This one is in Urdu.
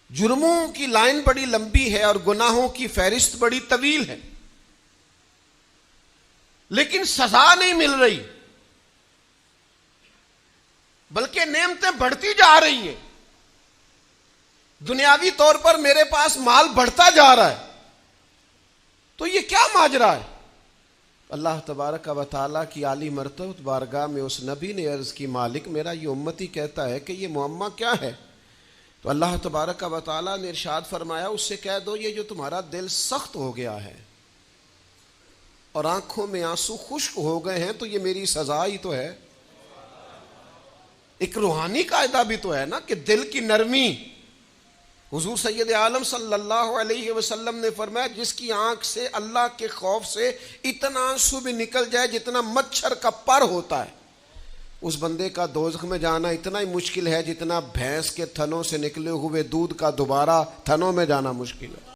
جرموں کی لائن بڑی لمبی ہے اور گناہوں کی فہرست بڑی طویل ہے، لیکن سزا نہیں مل رہی، بلکہ نعمتیں بڑھتی جا رہی ہیں۔ دنیاوی طور پر میرے پاس مال بڑھتا جا رہا ہے، تو یہ کیا ماجرا ہے؟ اللہ تبارک و تعالیٰ کی عالی مرتبہ بارگاہ میں اس نبی نے عرض کی، مالک میرا یہ امتی کہتا ہے کہ یہ معمہ کیا ہے؟ تو اللہ تبارک و تعالیٰ نے ارشاد فرمایا، اس سے کہہ دو یہ جو تمہارا دل سخت ہو گیا ہے اور آنکھوں میں آنسو خشک ہو گئے ہیں، تو یہ میری سزا ہی تو ہے۔ ایک روحانی قاعدہ بھی تو ہے نا کہ دل کی نرمی۔ حضور سید عالم صلی اللہ علیہ وسلم نے فرمایا، جس کی آنکھ سے اللہ کے خوف سے اتنا آنسو بھی نکل جائے جتنا مچھر کا پر ہوتا ہے، اس بندے کا دوزخ میں جانا اتنا ہی مشکل ہے جتنا بھینس کے تھنوں سے نکلے ہوئے دودھ کا دوبارہ تھنوں میں جانا مشکل ہے۔